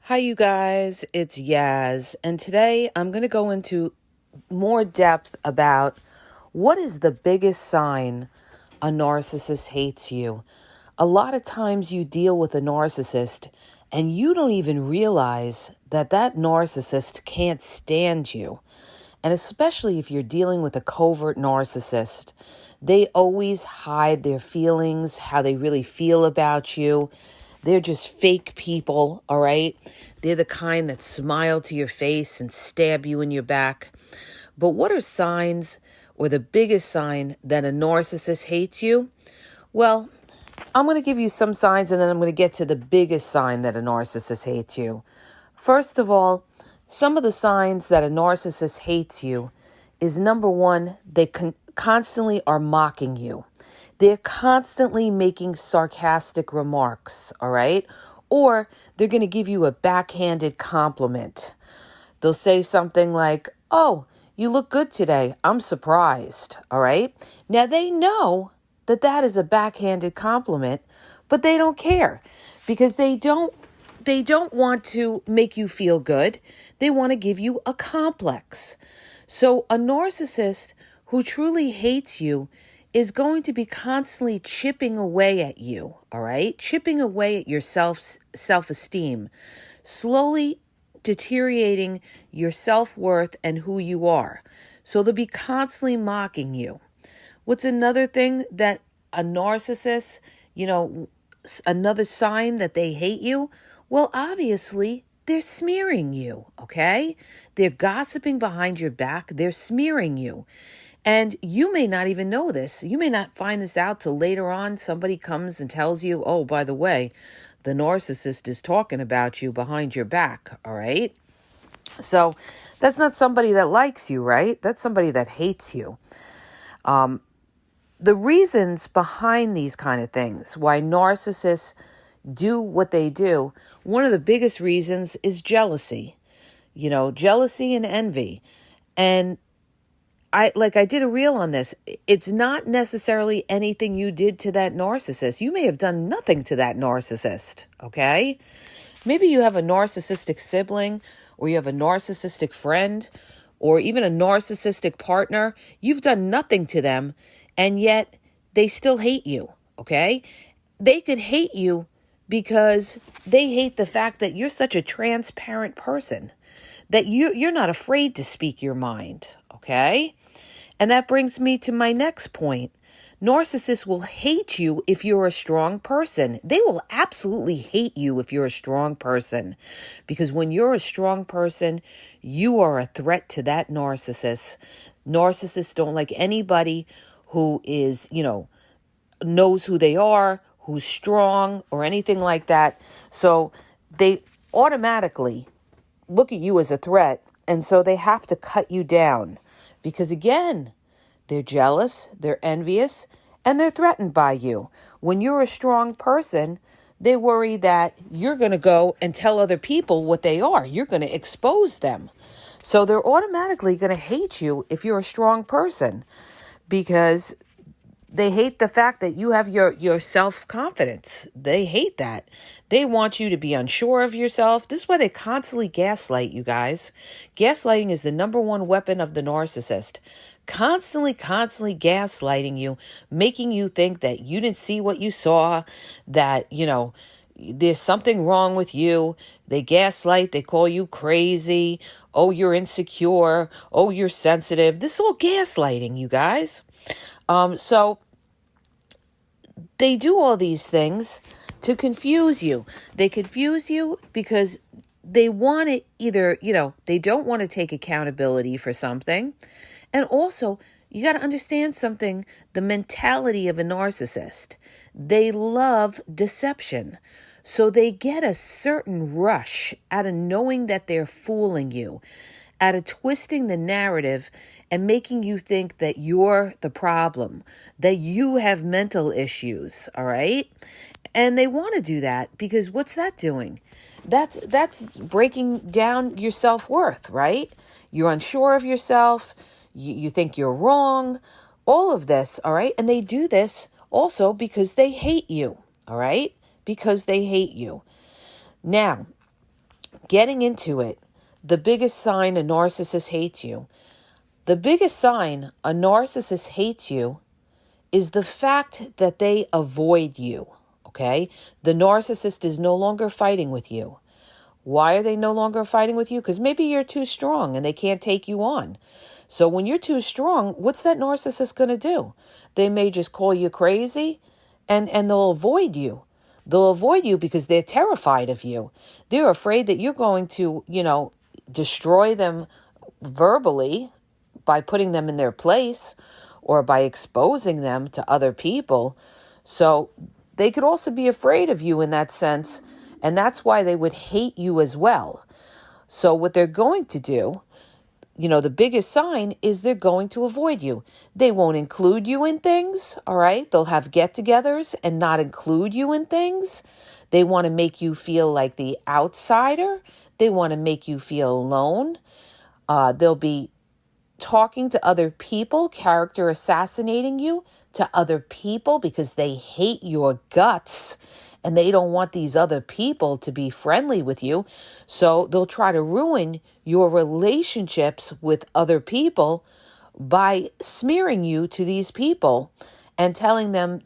Hi, you guys. It's Yaz, and today I'm going to go into more depth about what is the biggest sign a narcissist hates you. A lot of times you deal with a narcissist and you don't even realize that that narcissist can't stand you. And especially if you're dealing with a covert narcissist, they always hide their feelings, how they really feel about you. They're just fake people, all right? They're the kind that smile to your face and stab you in your back. But what are signs or the biggest sign that a narcissist hates you? Well, I'm going to give you some signs and then I'm going to get to the biggest sign that a narcissist hates you. First of all, some of the signs that a narcissist hates you is number one, they constantly are mocking you. They're constantly making sarcastic remarks, all right? Or they're going to give you a backhanded compliment. They'll say something like, "Oh, you look good today. I'm surprised," all right? Now, they know that that is a backhanded compliment, but they don't care because they don't want to make you feel good. They want to give you a complex. So a narcissist who truly hates you is going to be constantly chipping away at you, all right? Chipping away at your self-esteem, slowly deteriorating your self-worth and who you are. So they'll be constantly mocking you. What's another thing that a narcissist, another sign that they hate you? Well, obviously, they're smearing you, okay? They're gossiping behind your back. They're smearing you. And you may not even know this. You may not find this out till later on. Somebody comes and tells you, "Oh, by the way, the narcissist is talking about you behind your back," all right? So that's not somebody that likes you, right? That's somebody that hates you. The reasons behind these kind of things, why narcissists do what they do, one of the biggest reasons is jealousy. Jealousy and envy. And I did a reel on this. It's not necessarily anything you did to that narcissist. You may have done nothing to that narcissist, okay? Maybe you have a narcissistic sibling, or you have a narcissistic friend, or even a narcissistic partner. You've done nothing to them, and yet they still hate you, okay? They could hate you because they hate the fact that you're such a transparent person, that you're not afraid to speak your mind, okay? And that brings me to my next point. Narcissists will hate you if you're a strong person. They will absolutely hate you if you're a strong person. Because when you're a strong person, you are a threat to that narcissist. Narcissists don't like anybody who is, knows who they are, who's strong, or anything like that. So they automatically look at you as a threat, and so they have to cut you down. Because again, they're jealous, they're envious, and they're threatened by you. When you're a strong person, they worry that you're going to go and tell other people what they are. You're going to expose them. So they're automatically going to hate you if you're a strong person, because they hate the fact that you have your self-confidence. They hate that. They want you to be unsure of yourself. This is why they constantly gaslight you guys. Gaslighting is the number one weapon of the narcissist. Constantly gaslighting you, making you think that you didn't see what you saw, that, there's something wrong with you. They gaslight, they call you crazy. Oh, you're insecure. Oh, you're sensitive. This is all gaslighting, you guys. So they do all these things to confuse you. They confuse you because they want to either, they don't want to take accountability for something. And also, you got to understand something, the mentality of a narcissist. They love deception. So they get a certain rush out of knowing that they're fooling you, out of twisting the narrative and making you think that you're the problem, that you have mental issues, all right? And they want to do that because what's that doing? That's breaking down your self-worth, right? You're unsure of yourself. You think you're wrong, all of this, all right? And they do this also because they hate you, all right? Because they hate you. Now, getting into it, the biggest sign a narcissist hates you, the biggest sign a narcissist hates you is the fact that they avoid you, okay? The narcissist is no longer fighting with you. Why are they no longer fighting with you? Because maybe you're too strong and they can't take you on. So when you're too strong, what's that narcissist going to do? They may just call you crazy and they'll avoid you. They'll avoid you because they're terrified of you. They're afraid that you're going to, destroy them verbally by putting them in their place or by exposing them to other people. So they could also be afraid of you in that sense. And that's why they would hate you as well. So what they're going to do, the biggest sign is they're going to avoid you. They won't include you in things, all right? They'll have get-togethers and not include you in things. They want to make you feel like the outsider. They want to make you feel alone. They'll be talking to other people, character assassinating you to other people because they hate your guts and they don't want these other people to be friendly with you. So they'll try to ruin your relationships with other people by smearing you to these people and telling them,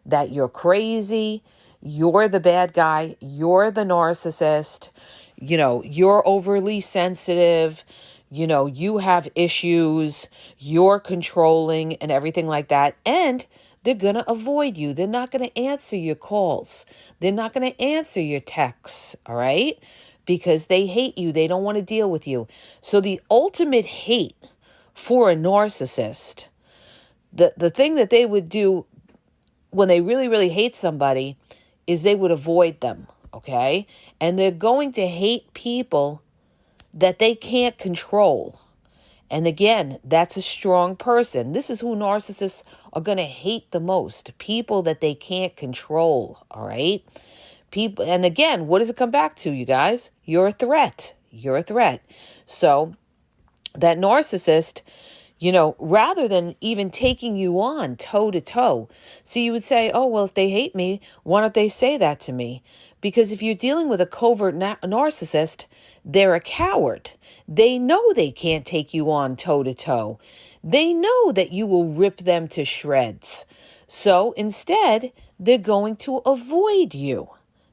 that you're crazy, you're the bad guy, you're the narcissist, you're overly sensitive, you have issues, you're controlling and everything like that. And they're going to avoid you. They're not going to answer your calls. They're not going to answer your texts, all right? Because they hate you. They don't want to deal with you. So the ultimate hate for a narcissist, the thing that they would do when they really, really hate somebody is they would avoid them, okay? And they're going to hate people that they can't control. And again, that's a strong person. This is who narcissists are going to hate the most. People that they can't control, all right? People, and again, what does it come back to, you guys? You're a threat. You're a threat. So that narcissist, rather than even taking you on toe to toe. So you would say, oh, well, if they hate me, why don't they say that to me? Because if you're dealing with a covert narcissist, they're a coward. They know they can't take you on toe to toe. They know that you will rip them to shreds. So instead, they're going to avoid you.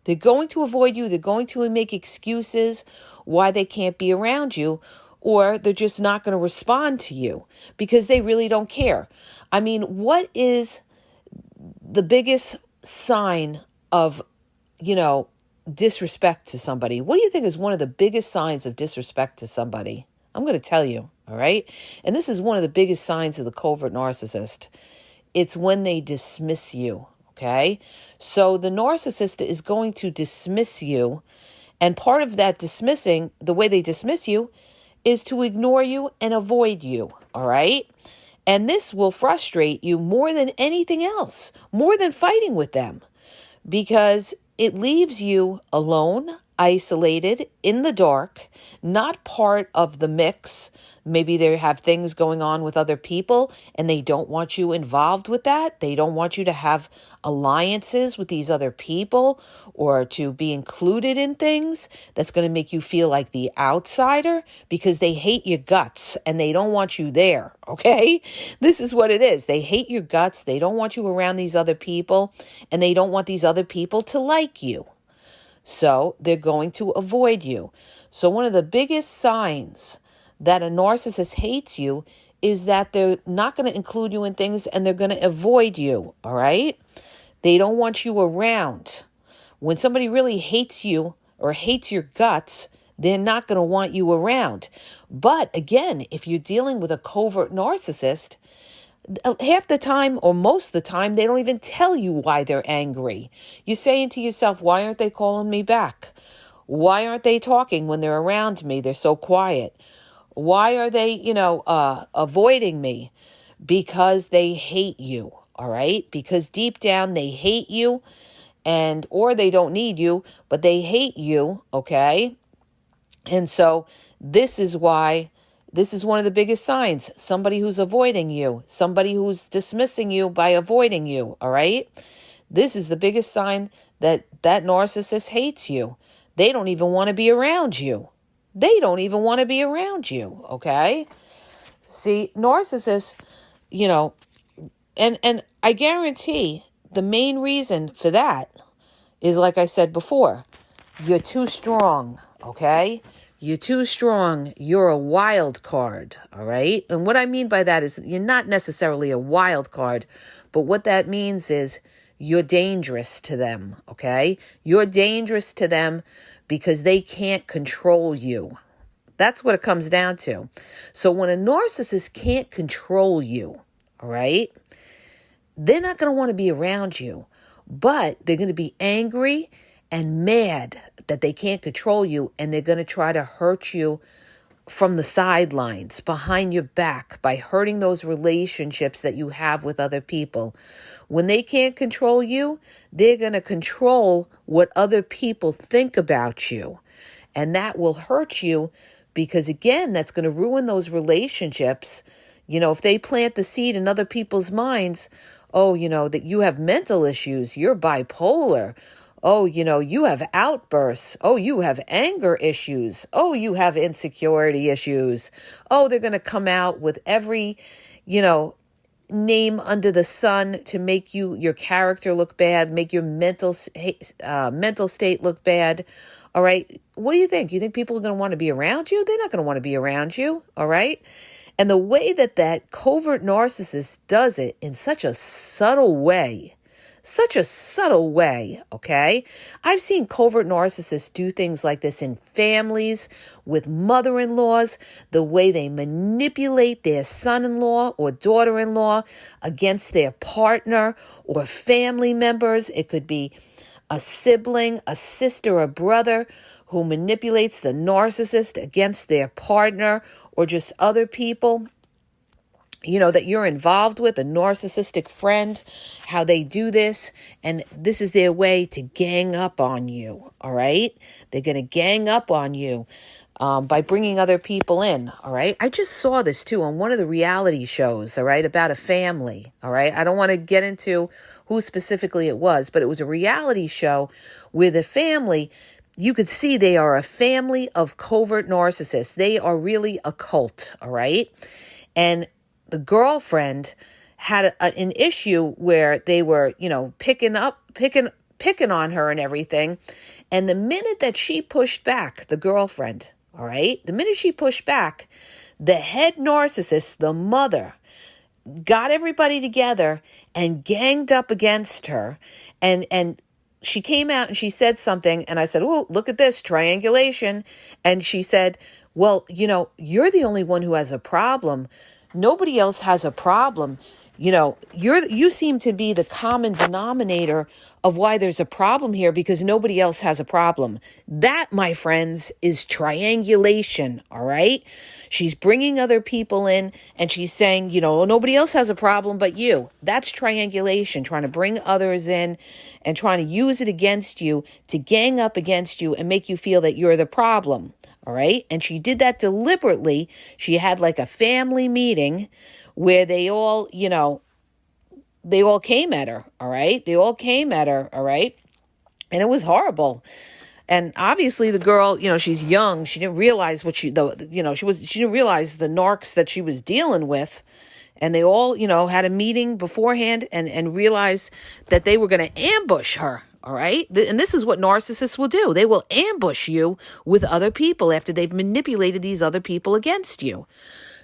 They're going to avoid you. They're going to make excuses why they can't be around you, or they're just not going to respond to you because they really don't care. I mean, what is the biggest sign of, disrespect to somebody? What do you think is one of the biggest signs of disrespect to somebody? I'm going to tell you, all right? And this is one of the biggest signs of the covert narcissist. It's when they dismiss you, okay? So the narcissist is going to dismiss you, and part of that dismissing, the way they dismiss you, is to ignore you and avoid you, all right? And this will frustrate you more than anything else, more than fighting with them, because it leaves you alone, isolated, in the dark, not part of the mix. Maybe they have things going on with other people and they don't want you involved with that. They don't want you to have alliances with these other people or to be included in things that's going to make you feel like the outsider because they hate your guts and they don't want you there, okay? This is what it is. They hate your guts. They don't want you around these other people and they don't want these other people to like you. So they're going to avoid you. So one of the biggest signs that a narcissist hates you is that they're not going to include you in things and they're going to avoid you, all right? They don't want you around. When somebody really hates you or hates your guts, they're not going to want you around. But again, if you're dealing with a covert narcissist, half the time or most of the time, they don't even tell you why they're angry. You're saying to yourself, why aren't they calling me back? Why aren't they talking when they're around me? They're so quiet. Why are they, avoiding me? Because they hate you, all right? Because deep down they hate you or they don't need you, but they hate you, okay? And so this is why this is one of the biggest signs. Somebody who's avoiding you, somebody who's dismissing you by avoiding you, all right? This is the biggest sign that that narcissist hates you. They don't even want to be around you. They don't even want to be around you, okay? See, narcissists, you know, and I guarantee the main reason for that is, like I said before, you're too strong, okay? You're too strong. You're a wild card, all right? And what I mean by that is you're not necessarily a wild card, but what that means is you're dangerous to them, okay? You're dangerous to them because they can't control you. That's what it comes down to. So when a narcissist can't control you, all right, they're not going to want to be around you, but they're going to be angry and mad that they can't control you, and they're going to try to hurt you from the sidelines, behind your back, by hurting those relationships that you have with other people. When they can't control you, they're going to control what other people think about you, and that will hurt you because, again, that's going to ruin those relationships. You know, if they plant the seed in other people's minds, oh, you know, that you have mental issues, you're bipolar. Oh, you know, you have outbursts. Oh, you have anger issues. Oh, you have insecurity issues. Oh, they're going to come out with every, you know, name under the sun to make your character look bad, make your mental state look bad. All right. What do you think? You think people are going to want to be around you? They're not going to want to be around you. All right. And the way that covert narcissist does it in such a subtle way, okay? I've seen covert narcissists do things like this in families, with mother-in-laws, the way they manipulate their son-in-law or daughter-in-law against their partner or family members. It could be a sibling, a sister, a brother who manipulates the narcissist against their partner or just other people, you know, that you're involved with, a narcissistic friend, how they do this. And this is their way to gang up on you, all right? They're going to gang up on you by bringing other people in, all right? I just saw this, too, on one of the reality shows, all right, about a family, all right? I don't want to get into who specifically it was, but it was a reality show where the family, you could see they are a family of covert narcissists. They are really a cult, all right? And the girlfriend had an issue where they were, you know, picking on her and everything. And the minute that she pushed back, the girlfriend, all right, the minute she pushed back, the head narcissist, the mother, got everybody together and ganged up against her. And she came out and she said something, and I said, oh, look at this, triangulation. And she said, well, you know, you're the only one who has a problem. Nobody else has a problem. You know, you seem to be the common denominator of why there's a problem here, because nobody else has a problem. That, my friends, is triangulation, all right? She's bringing other people in and she's saying, you know, nobody else has a problem but you. That's triangulation, trying to bring others in and trying to use it against you to gang up against you and make you feel that you're the problem. All right. And she did that deliberately. She had like a family meeting where they all, you know, they all came at her. All right. They all came at her. All right. And it was horrible. And obviously the girl, you know, she's young. She didn't realize she didn't realize the narcs that she was dealing with. And they all, you know, had a meeting beforehand and realized that they were going to ambush her. All right. And this is what narcissists will do. They will ambush you with other people after they've manipulated these other people against you.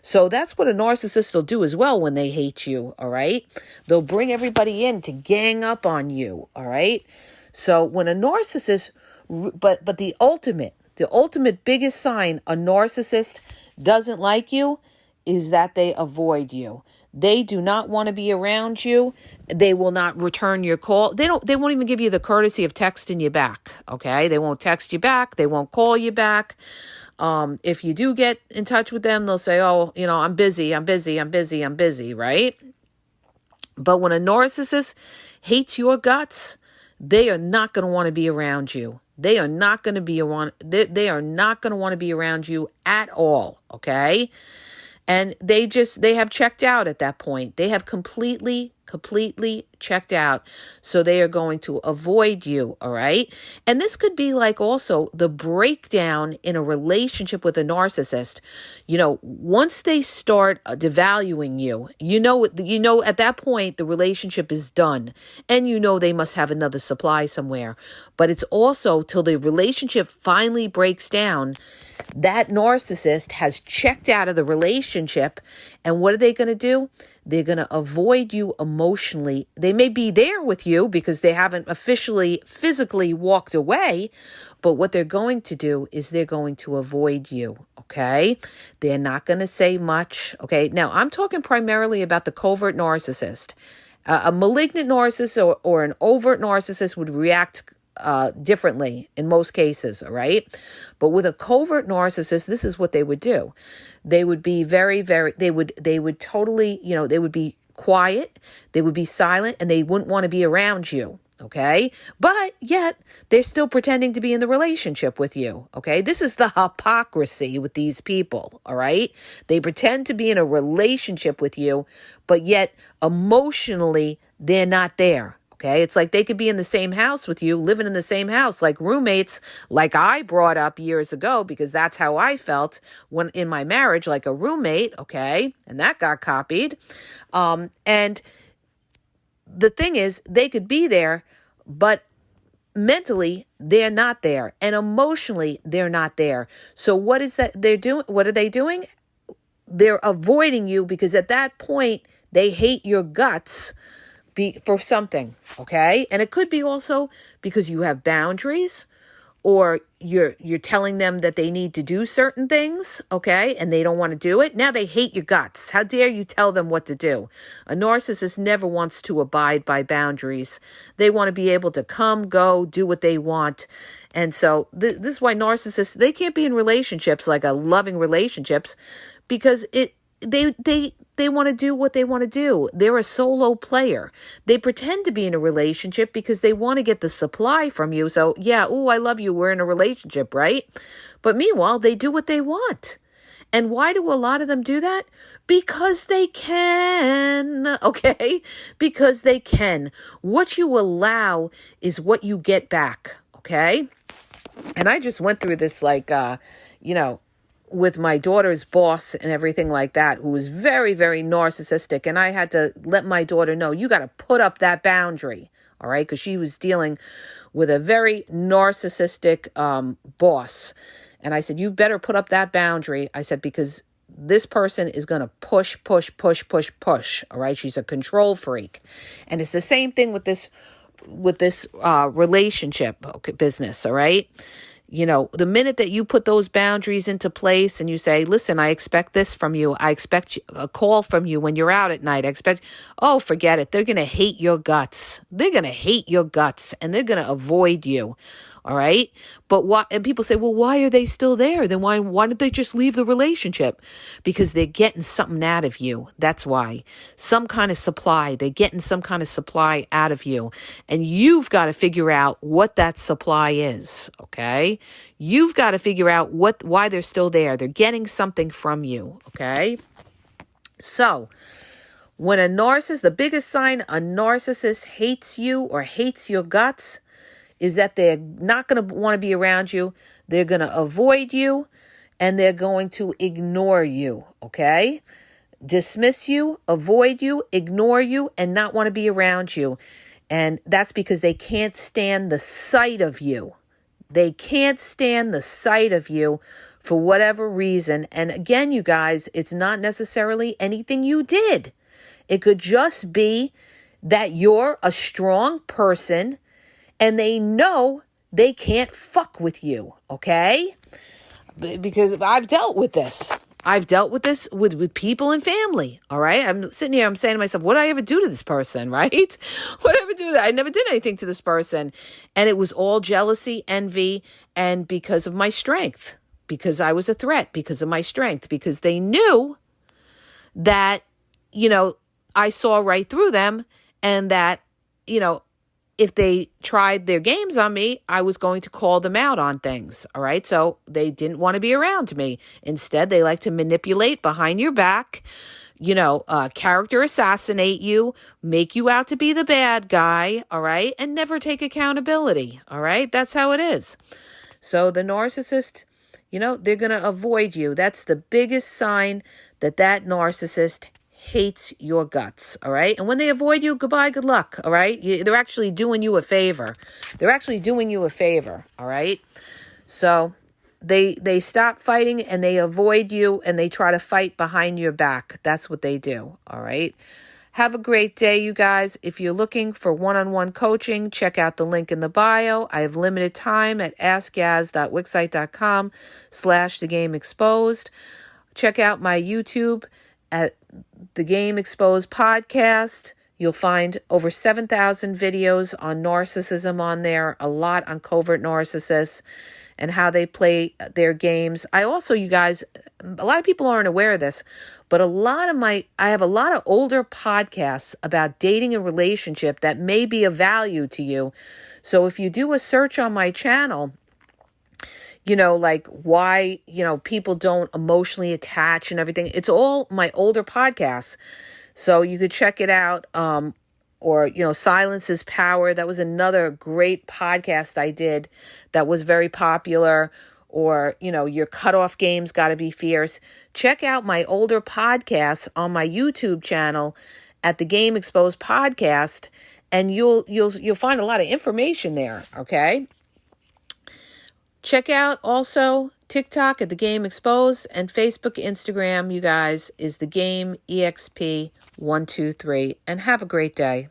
So that's what a narcissist will do as well when they hate you. All right. They'll bring everybody in to gang up on you. All right. So when a narcissist, but the ultimate biggest sign a narcissist doesn't like you is that they avoid you. They do not want to be around you. They will not return your call. They won't even give you the courtesy of texting you back. Okay. They won't text you back. They won't call you back. If you do get in touch with them, they'll say, oh, you know, I'm busy. Right. But when a narcissist hates your guts, they are not going to want to be around you. They are not going to be around. They are not going to want to be around you at all. Okay. And they have checked out at that point. They have completely completely checked out. So they are going to avoid you, all right? And this could be like also the breakdown in a relationship with a narcissist. Once they start devaluing you, at that point the relationship is done, and they must have another supply somewhere. But it's also till the relationship finally breaks down, that narcissist has checked out of the relationship. And what are they going to do? They're going to avoid you emotionally. They may be there with you because they haven't officially, physically walked away. But what they're going to do is they're going to avoid you. Okay? They're not going to say much. Okay? Now, I'm talking primarily about the covert narcissist. A malignant narcissist or an overt narcissist would react differently in most cases, all right? But with a covert narcissist, this is what they would do. They would be very, very, they would totally, they would be quiet, they would be silent, and they wouldn't want to be around you, okay? But yet, they're still pretending to be in the relationship with you, okay? This is the hypocrisy with these people, all right? They pretend to be in a relationship with you, but yet emotionally, they're not there. Okay, it's like they could be in the same house with you, living in the same house, like roommates, like I brought up years ago, because that's how I felt when in my marriage, like a roommate, okay, and that got copied. And the thing is, they could be there, but mentally, they're not there, and emotionally, they're not there. So what is that they're doing? What are they doing? They're avoiding you because at that point, they hate your guts for something, okay? And it could be also because you have boundaries, or you're telling them that they need to do certain things, okay? And they don't want to do it. Now they hate your guts. How dare you tell them what to do? A narcissist never wants to abide by boundaries. They want to be able to come, go, do what they want. And so this is why narcissists, they can't be in relationships, like a loving relationships, because they want to do what they want to do. They're a solo player. They pretend to be in a relationship because they want to get the supply from you. So, yeah, I love you. We're in a relationship, right? But meanwhile, they do what they want. And why do a lot of them do that? Because they can, okay? Because they can. What you allow is what you get back, okay? And I just went through this with my daughter's boss and everything like that, who was very, very narcissistic. And I had to let my daughter know, you got to put up that boundary, all right? Because she was dealing with a very narcissistic boss. And I said, you better put up that boundary. I said, because this person is going to push, all right? She's a control freak. And it's the same thing with this relationship business, all right? The minute that you put those boundaries into place and you say, listen, I expect this from you. I expect a call from you when you're out at night. Forget it. They're going to hate your guts. They're going to hate your guts, and they're going to avoid you. All right. But and people say, well, why are they still there? Then why don't they just leave the relationship? Because they're getting something out of you. That's why. Some kind of supply. They're getting some kind of supply out of you. And you've got to figure out what that supply is. Okay. You've got to figure out why they're still there. They're getting something from you. Okay. So when the biggest sign a narcissist hates you or hates your guts is that they're not going to want to be around you. They're going to avoid you, and they're going to ignore you, okay? Dismiss you, avoid you, ignore you, and not want to be around you. And that's because they can't stand the sight of you. They can't stand the sight of you for whatever reason. And again, you guys, it's not necessarily anything you did. It could just be that you're a strong person, and they know they can't fuck with you, okay? Because I've dealt with this. I've dealt with this with people and family, all right? I'm sitting here, I'm saying to myself, what did I ever do to this person, right? What did I ever do? I never did anything to this person. And it was all jealousy, envy, and because of my strength. Because I was a threat, because of my strength. Because they knew that, I saw right through them, and that, if they tried their games on me, I was going to call them out on things, all right? So they didn't want to be around me. Instead, they like to manipulate behind your back, character assassinate you, make you out to be the bad guy, all right, and never take accountability, all right? That's how it is. So the narcissist, they're going to avoid you. That's the biggest sign that narcissist hates your guts, all right? And when they avoid you, goodbye, good luck, all right? They're actually doing you a favor. All right? So they stop fighting and they avoid you and they try to fight behind your back. That's what they do, all right? Have a great day, you guys. If you're looking for one-on-one coaching, check out the link in the bio. I have limited time at askgaz.wixsite.com/thegameexposed. Check out my YouTube at The Game Exposed Podcast. You'll find over 7,000 videos on narcissism on there, a lot on covert narcissists and how they play their games. I also, you guys, a lot of people aren't aware of this, but I have a lot of older podcasts about dating and relationship that may be of value to you. So if you do a search on my channel, like why, people don't emotionally attach and everything, it's all my older podcasts. So you could check it out. Or, Silence is Power. That was another great podcast I did that was very popular. Or, Your Cutoff Game's Gotta Be Fierce. Check out my older podcasts on my YouTube channel at The Game Exposed Podcast, and you'll find a lot of information there, okay? Check out also TikTok at The Game Exposed, and Facebook, Instagram, you guys, is The Game EXP123, and have a great day.